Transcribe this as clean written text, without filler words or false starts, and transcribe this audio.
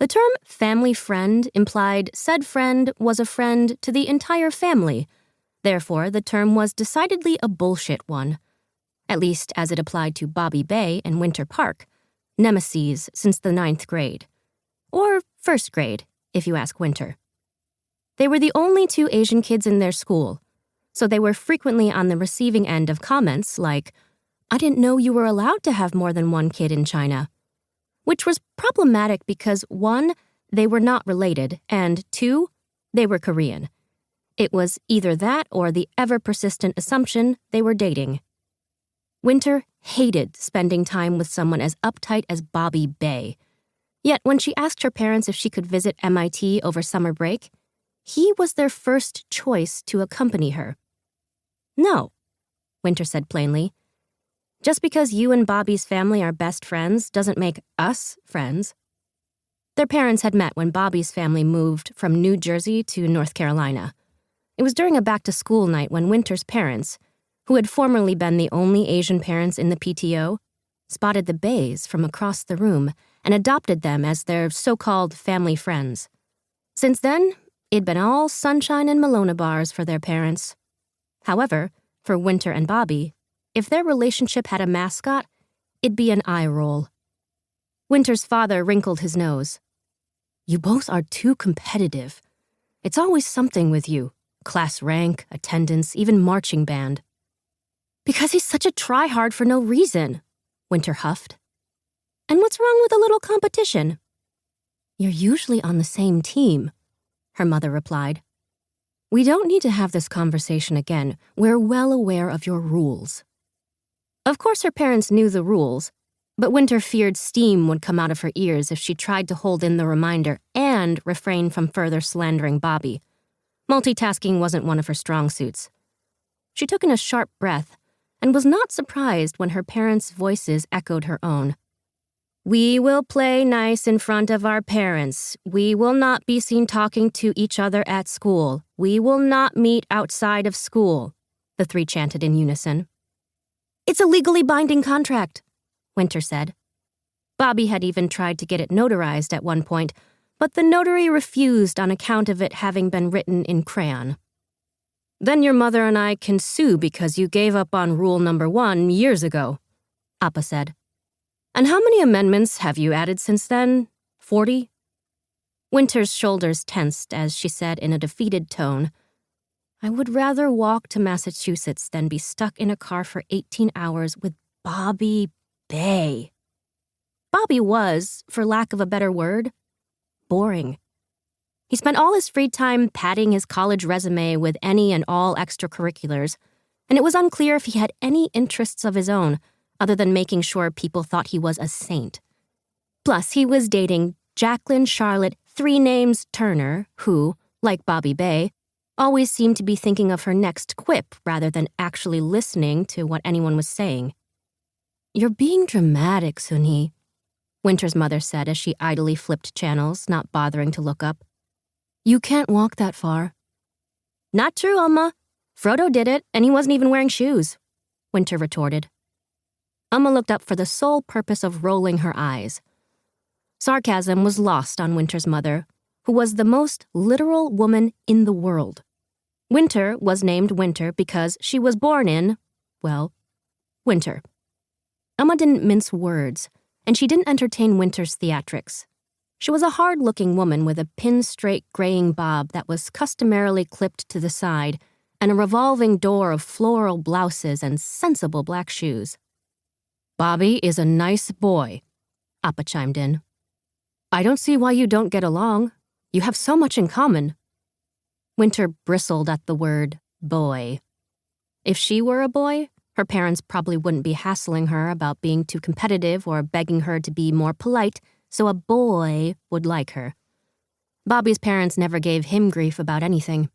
The term family friend implied said friend was a friend to the entire family. Therefore, the term was decidedly a bullshit one, at least as it applied to Bobby Bae and Winter Park, nemeses since the 9th grade. Or 1st grade, if you ask Winter. They were the only 2 Asian kids in their school, so they were frequently on the receiving end of comments like, "I didn't know you were allowed to have more than 1 kid in China," which was problematic because 1, they were not related, and 2, they were Korean. It was either that or the ever-persistent assumption they were dating. Winter hated spending time with someone as uptight as Bobby Bae. Yet when she asked her parents if she could visit MIT over summer break, he was their first choice to accompany her. "No," Winter said plainly. "Just because you and Bobby's family are best friends doesn't make us friends." Their parents had met when Bobby's family moved from New Jersey to North Carolina. It was during a back-to-school night when Winter's parents, who had formerly been the only Asian parents in the PTO, spotted the Baes from across the room and adopted them as their so-called family friends. Since then, it'd been all sunshine and Malona bars for their parents. However, for Winter and Bobby, if their relationship had a mascot, it'd be an eye roll. Winter's father wrinkled his nose. "You both are too competitive. It's always something with you. Class rank, attendance, even marching band." "Because he's such a try-hard for no reason," Winter huffed. "And what's wrong with a little competition?" "You're usually on the same team," her mother replied. "We don't need to have this conversation again. We're well aware of your rules." Of course her parents knew the rules, but Winter feared steam would come out of her ears if she tried to hold in the reminder and refrain from further slandering Bobby. Multitasking wasn't one of her strong suits. She took in a sharp breath and was not surprised when her parents' voices echoed her own. "We will play nice in front of our parents. We will not be seen talking to each other at school. We will not meet outside of school," the 3 chanted in unison. "It's a legally binding contract," Winter said. Bobby had even tried to get it notarized at one point, but the notary refused on account of it having been written in crayon. "Then your mother and I can sue because you gave up on rule number 1 years ago," Appa said. "And how many amendments have you added since then? 40? Winter's shoulders tensed as she said in a defeated tone, "I would rather walk to Massachusetts than be stuck in a car for 18 hours with Bobby Bae." Bobby was, for lack of a better word, boring. He spent all his free time padding his college resume with any and all extracurriculars, and it was unclear if he had any interests of his own other than making sure people thought he was a saint. Plus, he was dating Jacqueline Charlotte 3 Names Turner, who, like Bobby Bae, always seemed to be thinking of her next quip rather than actually listening to what anyone was saying. "You're being dramatic, Sunhee," Winter's mother said as she idly flipped channels, not bothering to look up. "You can't walk that far." "Not true, Amma. Frodo did it, and he wasn't even wearing shoes," Winter retorted. Amma looked up for the sole purpose of rolling her eyes. Sarcasm was lost on Winter's mother, who was the most literal woman in the world. Winter was named Winter because she was born in, well, winter. Amma didn't mince words, and she didn't entertain Winter's theatrics. She was a hard-looking woman with a pin-straight graying bob that was customarily clipped to the side and a revolving door of floral blouses and sensible black shoes. "Bobby is a nice boy," Appa chimed in. "I don't see why you don't get along. You have so much in common." Winter bristled at the word boy. If she were a boy, her parents probably wouldn't be hassling her about being too competitive or begging her to be more polite so a boy would like her. Bobby's parents never gave him grief about anything.